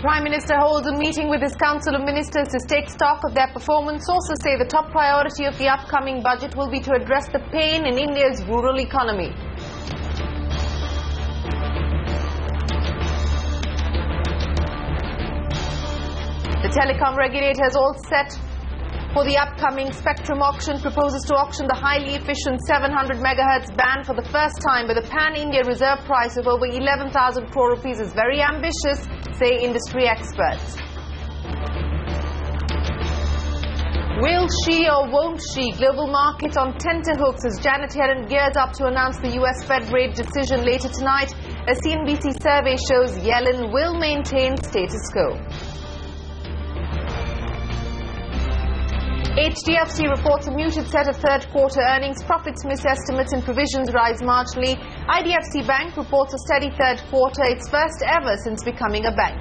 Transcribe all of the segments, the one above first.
Prime Minister holds a meeting with his Council of Ministers to take stock of their performance. Sources say the top priority of the upcoming budget will be to address the pain in India's rural economy. The telecom regulator has all set for the upcoming spectrum auction, proposes to auction the highly efficient 700 MHz band for the first time with a pan-India reserve price of over 11,000 crore rupees is very ambitious, say industry experts. Will she or won't she? Global market on tenterhooks as Janet Yellen gears up to announce the US Fed rate decision later tonight. A CNBC survey shows Yellen will maintain status quo. HDFC reports a muted set of third-quarter earnings. Profits miss estimates and provisions rise marginally. IDFC Bank reports a steady third quarter, its first ever since becoming a bank.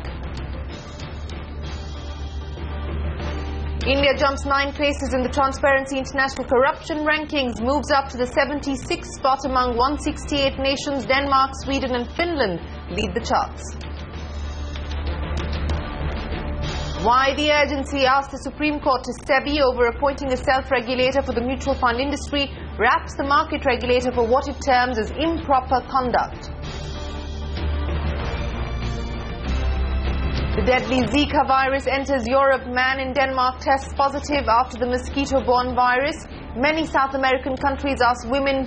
India jumps 9 places in the Transparency International Corruption Rankings, moves up to the 76th spot among 168 nations. Denmark, Sweden and Finland lead the charts. Why the urgency, asked the Supreme Court to SEBI over appointing a self-regulator for the mutual fund industry, wraps the market regulator for what it terms as improper conduct. The deadly Zika virus enters Europe. Man in Denmark tests positive after the mosquito-borne virus. Many South American countries ask women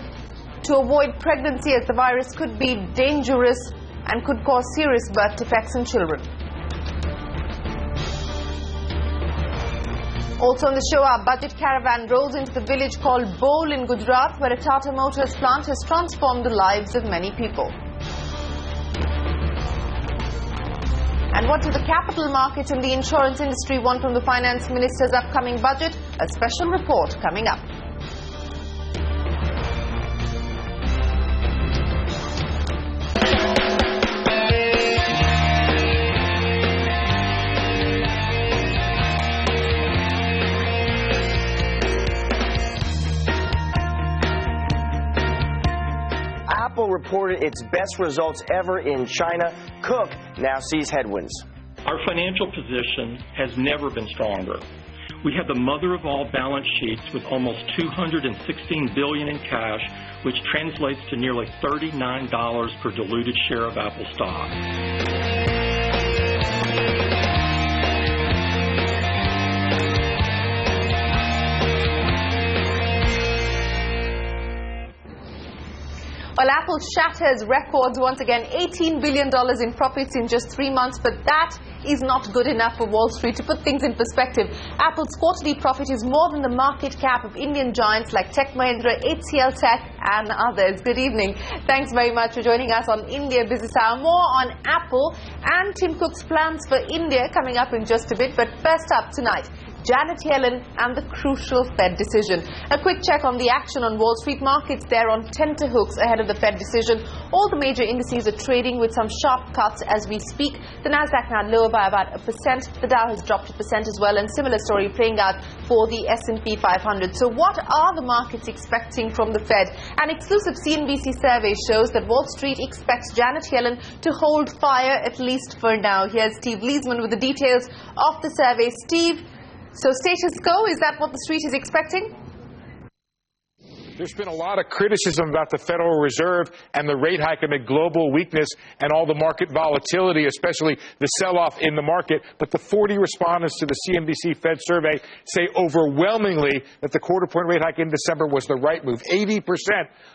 to avoid pregnancy as the virus could be dangerous and could cause serious birth defects in children. Also on the show, our budget caravan rolls into the village called Bol in Gujarat, where a Tata Motors plant has transformed the lives of many people. And what do the capital market and the insurance industry want from the finance minister's upcoming budget? A special report coming up. Apple reported its best results ever in China. Cook now sees headwinds. Our financial position has never been stronger. We have the mother of all balance sheets with almost $216 billion in cash, which translates to nearly $39 per diluted share of Apple stock. Well, Apple shatters records once again, $18 billion in profits in just 3 months, but that is not good enough for Wall Street. To put things in perspective, Apple's quarterly profit is more than the market cap of Indian giants like Tech Mahindra, HCL Tech and others. Good evening. Thanks very much for joining us on India Business Hour. More on Apple and Tim Cook's plans for India coming up in just a bit. But first up tonight, Janet Yellen and the crucial Fed decision. A quick check on the action on Wall Street markets. They're on tenterhooks ahead of the Fed decision. All the major indices are trading with some sharp cuts as we speak. The Nasdaq now lower by about 1%. The Dow has dropped 1% as well, and similar story playing out for the S&P 500. So what are the markets expecting from the Fed? An exclusive CNBC survey shows that Wall Street expects Janet Yellen to hold fire, at least for now. Here's Steve Leesman with the details of the survey. Steve, so status quo, is that what the street is expecting? There's been a lot of criticism about the Federal Reserve and the rate hike amid global weakness and all the market volatility, especially the sell-off in the market. But the 40 respondents to the CNBC Fed survey say overwhelmingly that the quarter-point rate hike in December was the right move. 80%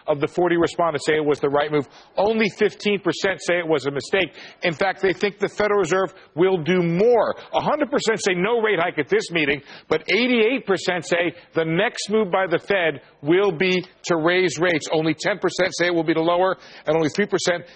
of the 40 respondents say it was the right move. Only 15% say it was a mistake. In fact, they think the Federal Reserve will do more. 100% say no rate hike at this meeting, but 88% say the next move by the Fed will be to raise rates. Only 10% say it will be to lower, and only 3%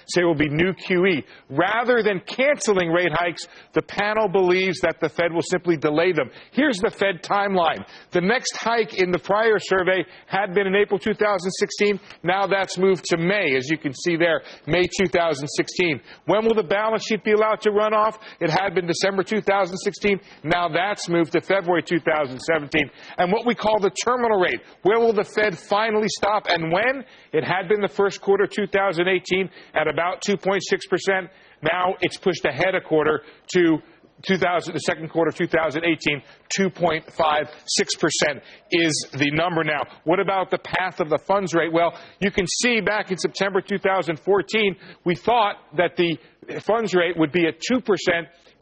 say it will be new QE. Rather than canceling rate hikes, the panel believes that the Fed will simply delay them. Here's the Fed timeline. The next hike in the prior survey had been in April 2016. Now that's moved to May, as you can see there, May 2016. When will the balance sheet be allowed to run off? It had been December 2016. Now that's moved to February 2017. And what we call the terminal rate, where will the Fed finally stop and when? It had been the first quarter 2018 at about 2.6%. Now it's pushed ahead a quarter to the second quarter of 2018, 2.56% is the number now. What about the path of the funds rate? Well, you can see back in September 2014, we thought that the funds rate would be at 2%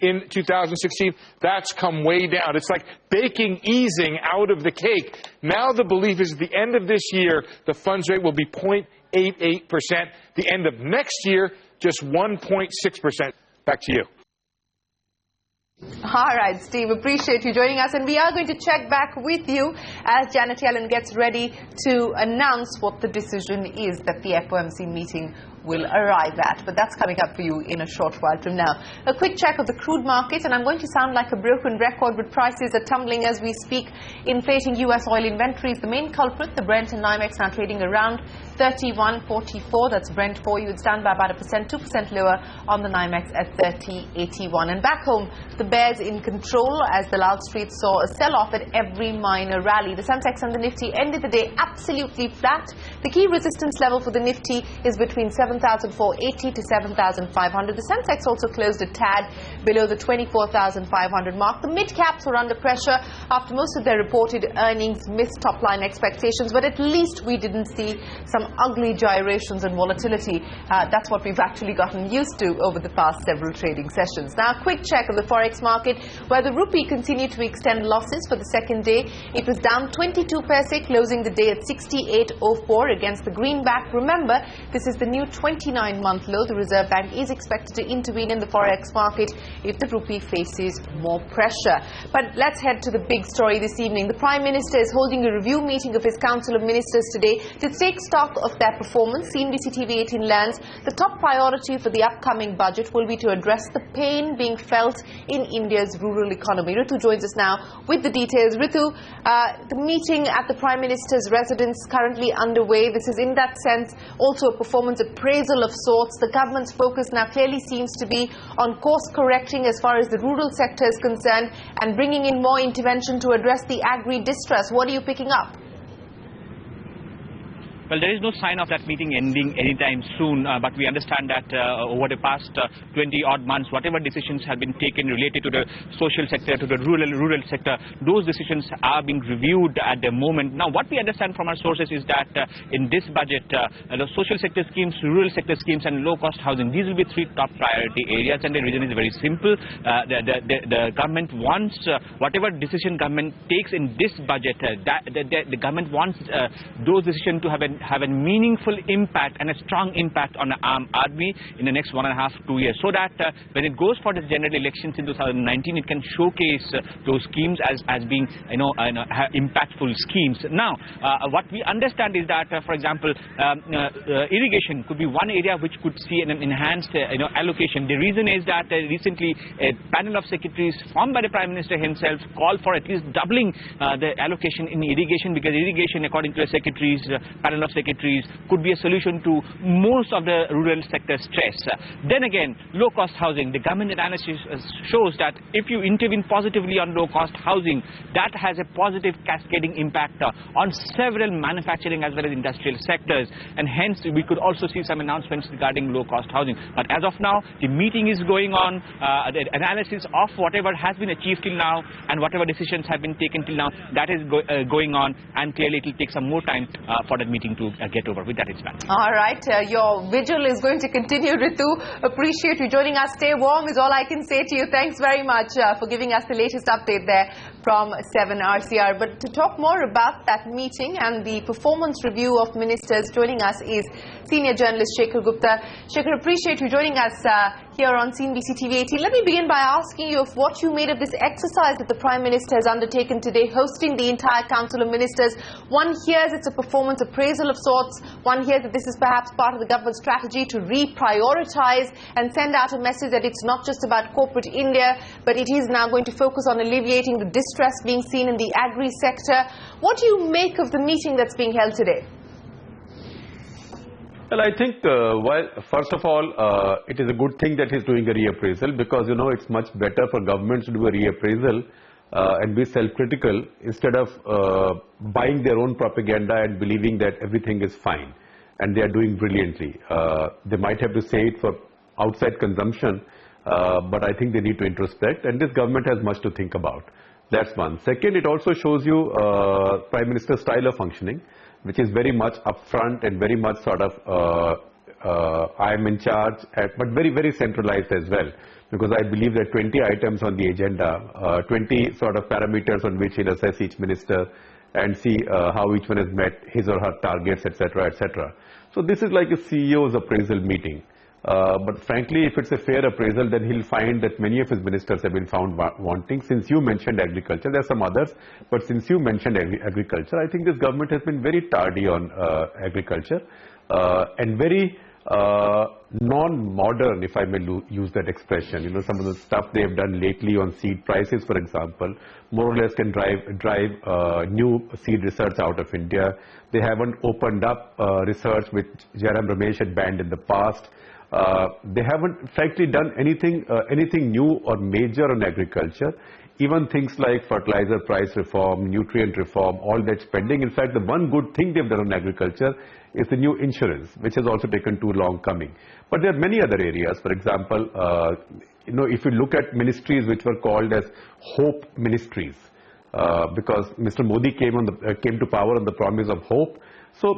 in 2016. That's come way down. It's like baking easing out of the cake. Now the belief is at the end of this year, the funds rate will be 0.88%. The end of next year, just 1.6%. Back to you. All right, Steve, appreciate you joining us. And we are going to check back with you as Janet Yellen gets ready to announce what the decision is that the FOMC meeting will arrive at. But that's coming up for you in a short while from now. A quick check of the crude market, and I'm going to sound like a broken record, but prices are tumbling as we speak, inflating U.S. oil inventories. The main culprit, the Brent and NYMEX, now trading around 31.44. That's Brent for you. It's down by about 1%, 2% lower on the NYMEX at 30.81. And back home, the bears in control as the Lal Street saw a sell-off at every minor rally. The Sensex and the Nifty ended the day absolutely flat. The key resistance level for the Nifty is between 7,480 to 7,500. The Sensex also closed a tad below the 24,500 mark. The mid-caps were under pressure after most of their reported earnings missed top-line expectations, but at least we didn't see some ugly gyrations and volatility. That's what we've actually gotten used to over the past several trading sessions. Now, a quick check of the Forex market, where the rupee continued to extend losses for the second day. It was down 22 paise, closing the day at 68.04 against the greenback. Remember, this is the new 29-month low. The Reserve Bank is expected to intervene in the Forex market if the rupee faces more pressure. But let's head to the big story this evening. The Prime Minister is holding a review meeting of his Council of Ministers today to take stock of their performance. CNBC TV 18 lands the top priority for the upcoming budget will be to address the pain being felt in India's rural economy. Ritu joins us now with the details. Ritu, the meeting at the Prime Minister's residence currently underway. This is in that sense also a performance appraisal of sorts. The government's focus now clearly seems to be on course correcting as far as the rural sector is concerned and bringing in more intervention to address the agri distress. What are you picking up? Well, there is no sign of that meeting ending anytime soon, but we understand that over the past 20-odd months, whatever decisions have been taken related to the social sector, to the rural sector, those decisions are being reviewed at the moment. Now, what we understand from our sources is that in this budget, the social sector schemes, rural sector schemes, and low-cost housing, these will be three top priority areas, and the reason is very simple. The government wants, whatever decision government takes in this budget, the government wants those decisions to have a meaningful impact and a strong impact on the Aam Aadmi in the next 1.5 to 2 years, so that when it goes for the general elections in 2019, it can showcase those schemes as being impactful schemes. Now, what we understand is that, for example, irrigation could be one area which could see an enhanced allocation. The reason is that recently a panel of secretaries formed by the Prime Minister himself called for at least doubling the allocation in irrigation, because irrigation, according to the secretaries, panel of secretaries, could be a solution to most of the rural sector stress. Then again, low-cost housing. The government analysis shows that if you intervene positively on low-cost housing, that has a positive cascading impact on several manufacturing as well as industrial sectors, and hence we could also see some announcements regarding low-cost housing. But as of now, the meeting is going on, the analysis of whatever has been achieved till now and whatever decisions have been taken till now, that is going on, and clearly it will take some more time for that meeting to get over. With that, it's back. All right, your vigil is going to continue, Ritu. Appreciate you joining us. Stay warm is all I can say to you. Thanks very much for giving us the latest update there from 7 RCR. But to talk more about that meeting and the performance review of ministers, joining us is senior journalist Shekhar Gupta. Shekhar, appreciate you joining us here on CNBC TV 18. Let me begin by asking you of what you made of this exercise that the Prime Minister has undertaken today, hosting the entire Council of Ministers. One hears it's a performance appraisal of sorts. One hears that this is perhaps part of the government's strategy to reprioritize and send out a message that it's not just about corporate India, but it is now going to focus on alleviating the distress being seen in the agri sector. What do you make of the meeting that's being held today? Well, I think, first of all, it is a good thing that he's doing a reappraisal, because, it's much better for governments to do a reappraisal and be self-critical instead of buying their own propaganda and believing that everything is fine and they are doing brilliantly. They might have to say it for outside consumption, but I think they need to introspect, and this government has much to think about. That's one. Second, it also shows you Prime Minister's style of functioning, which is very much upfront and very much sort of I am in charge, but very, very centralized as well. Because I believe that 20 items on the agenda, 20 sort of parameters on which he'll assess each minister and see how each one has met his or her targets, etc., etc. So this is like a CEO's appraisal meeting. But frankly, if it's a fair appraisal, then he'll find that many of his ministers have been found wanting. Since you mentioned agriculture, there are some others, but since you mentioned agriculture, I think this government has been very tardy on agriculture and very non-modern, if I may use that expression. You know, some of the stuff they have done lately on seed prices, for example, more or less can drive new seed research out of India. They haven't opened up research which Jairam Ramesh had banned in the past. They haven't frankly done anything new or major on agriculture. Even things like fertilizer price reform, nutrient reform, all that's pending. In fact, the one good thing they've done on agriculture is the new insurance, which has also taken too long coming. But there are many other areas. For example, you know, if you look at ministries which were called as hope ministries, because Mr. Modi came to power on the promise of hope. So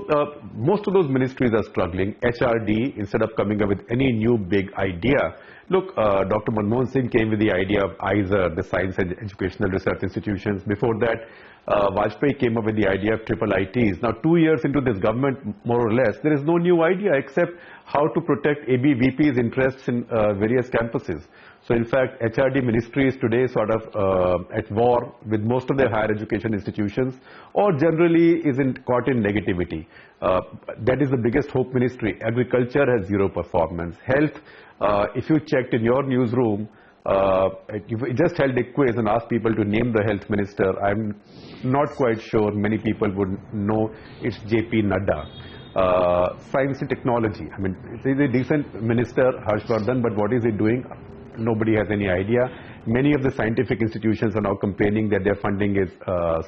most of those ministries are struggling. HRD, instead of coming up with any new big idea, look, Dr. Manmohan Singh came with the idea of ISER, the Science and Educational Research Institutions. Before that, Vajpayee came up with the idea of triple ITs. Now, 2 years into this government, more or less, there is no new idea except how to protect ABVP's interests in various campuses. So, in fact, HRD ministry is today sort of at war with most of their higher education institutions, or generally isn't caught in negativity. That is the biggest hope ministry. Agriculture has zero performance. Health, if you checked in your newsroom, you just held a quiz and asked people to name the health minister. I'm not quite sure many people would know it's JP Nadda. Science and technology, I mean, he's a decent minister, Harshvardhan, but what is he doing? Nobody has any idea. Many of the scientific institutions are now complaining that their funding is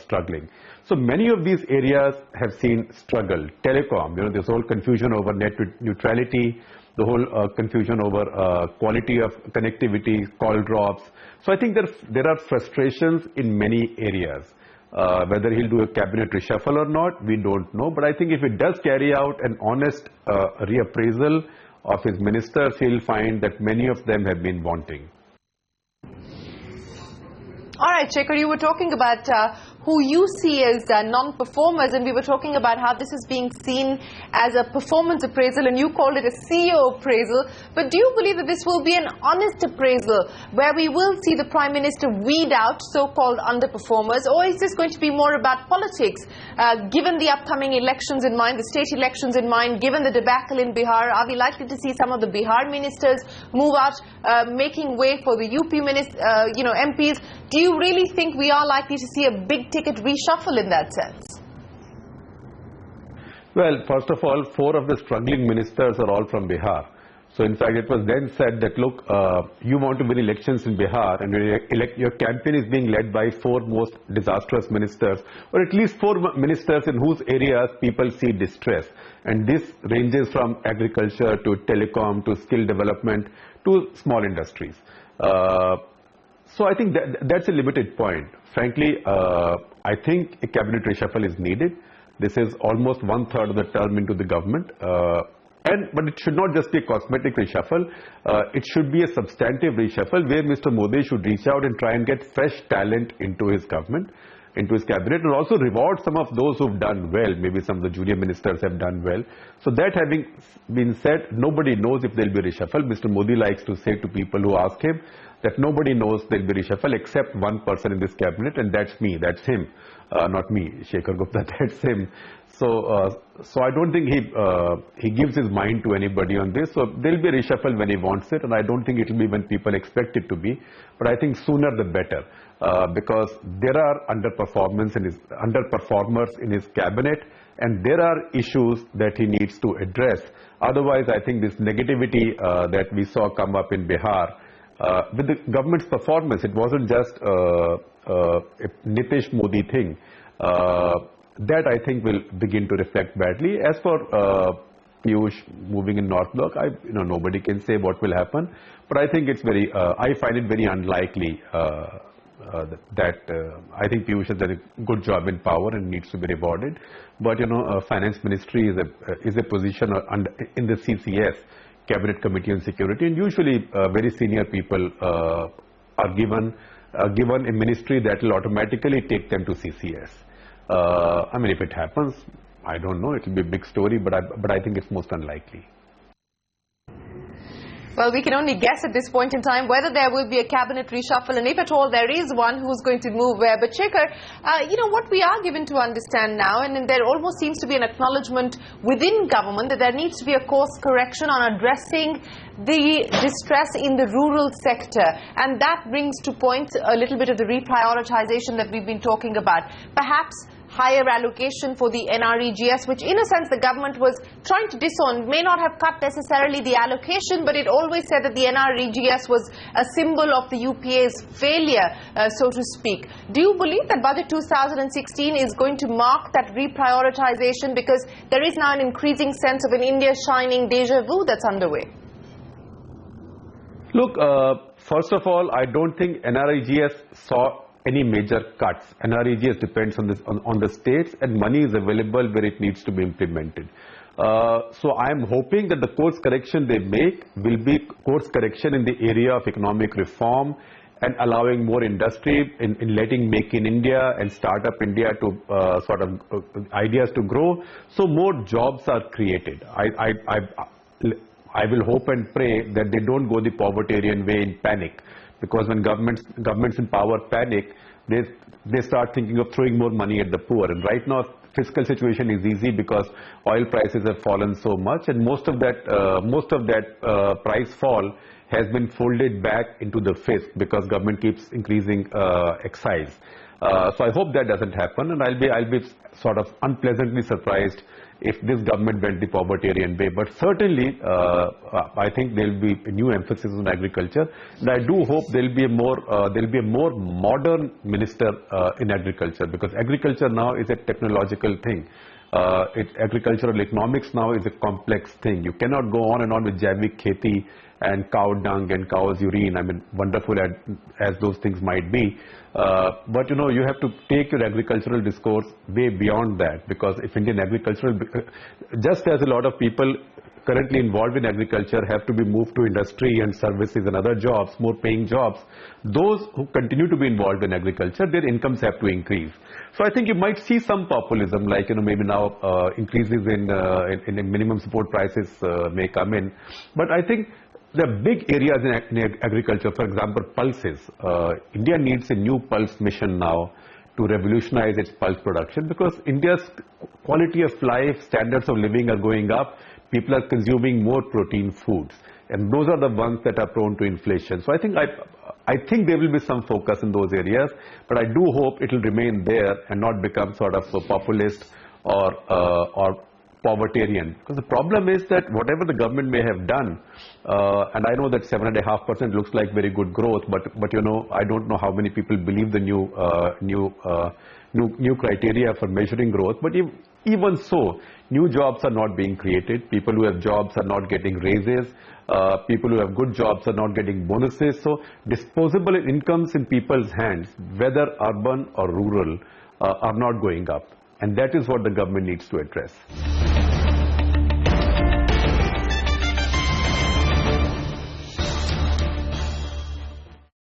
struggling. So many of these areas have seen struggle. Telecom, you know, this whole confusion over net neutrality, the whole confusion over quality of connectivity, call drops. So I think there are frustrations in many areas. Whether he'll do a cabinet reshuffle or not, we don't know. But I think if it does carry out an honest reappraisal of his ministers, he'll find that many of them have been wanting. All right, Shekhar, you were talking about who you see as non-performers, and we were talking about how this is being seen as a performance appraisal, and you called it a CEO appraisal. But do you believe that this will be an honest appraisal where we will see the Prime Minister weed out so-called underperformers, or is this going to be more about politics? Given the upcoming elections in mind, the state elections in mind, given the debacle in Bihar, are we likely to see some of the Bihar ministers move out, making way for the UP MPs? Do you really think we are likely to see a big-ticket reshuffle in that sense? Well, first of all, 4 of the struggling ministers are all from Bihar. So, in fact, it was then said that, look, you want to win elections in Bihar, and your campaign is being led by 4 most disastrous ministers, or at least 4 ministers in whose areas people see distress. And this ranges from agriculture to telecom to skill development to small industries. So I think that's a limited point. Frankly, I think a cabinet reshuffle is needed. This is almost 1/3 of the term into the government. But it should not just be a cosmetic reshuffle. It should be a substantive reshuffle where Mr. Modi should reach out and try and get fresh talent into his government, into his cabinet, and also reward some of those who've done well. Maybe some of the junior ministers have done well. So that having been said, nobody knows if there'll be reshuffle. Mr. Modi likes to say to people who ask him that nobody knows there'll be reshuffle except one person in this cabinet, and that's me, that's him. Not me, Shekhar Gupta, that's him. So I don't think he gives his mind to anybody on this. So there'll be a reshuffle when he wants it, and I don't think it'll be when people expect it to be. But I think sooner the better, because there are underperformers in his cabinet, and there are issues that he needs to address. Otherwise, I think this negativity that we saw come up in Bihar, with the government's performance, it wasn't just a Nitish Modi thing. That I think will begin to reflect badly. As for Piyush moving in North Block, nobody can say what will happen. But I think it's I find it very unlikely that I think Piyush has done a good job in power and needs to be rewarded. But finance ministry is a position in the CCS, Cabinet Committee on Security, and usually very senior people are given a ministry that will automatically take them to CCS. I mean, if it happens, I don't know. It will be a big story, but I think it's most unlikely. Well, we can only guess at this point in time whether there will be a cabinet reshuffle, and if at all there is one, who's going to move where. But Shekhar, what we are given to understand now, and there almost seems to be an acknowledgement within government that there needs to be a course correction on addressing the distress in the rural sector. And that brings to point a little bit of the reprioritization that we've been talking about. Perhaps higher allocation for the NREGS, which in a sense the government was trying to disown, may not have cut necessarily the allocation, but it always said that the NREGS was a symbol of the UPA's failure, so to speak. Do you believe that Budget 2016 is going to mark that reprioritization, because there is now an increasing sense of an India shining deja vu that's underway? Look, first of all, I don't think NREGS saw any major cuts. NREGS depends on the states, and money is available where it needs to be implemented. So I am hoping that the course correction they make will be course correction in the area of economic reform and allowing more industry, in letting Make in India and Startup India to ideas to grow. So more jobs are created. I will hope and pray that they don't go the povertarian way in panic. Because when governments in power panic, they start thinking of throwing more money at the poor. And right now, fiscal situation is easy because oil prices have fallen so much, and most of that price fall has been folded back into the fisc because government keeps increasing excise. So I hope that doesn't happen, and I'll be sort of unpleasantly surprised if this government went the povertarian way. But certainly, I think there will be a new emphasis on agriculture, and I do hope there will be a more modern minister in agriculture, because agriculture now is a technological thing. Agricultural economics now is a complex thing. You cannot go on and on with Jaivik Kheti and cow dung and cow's urine. I mean, wonderful as those things might be. But you have to take your agricultural discourse way beyond that, because if Indian agricultural, just as a lot of people currently involved in agriculture have to be moved to industry and services and other jobs, more paying jobs, those who continue to be involved in agriculture, their incomes have to increase. So I think you might see some populism, like maybe now increases in minimum support prices may come in. But I think there are big areas in agriculture, for example, pulses. India needs a new pulse mission now to revolutionize its pulse production, because India's quality of life, standards of living are going up. People are consuming more protein foods, and those are the ones that are prone to inflation. So I think there will be some focus in those areas, but I do hope it will remain there and not become sort of a populist or povertarian. Because the problem is that whatever the government may have done, and I know that 7.5% looks like very good growth, but I don't know how many people believe the new criteria for measuring growth. But even so, new jobs are not being created. People who have jobs are not getting raises. People who have good jobs are not getting bonuses. So disposable incomes in people's hands, whether urban or rural, are not going up. And that is what the government needs to address.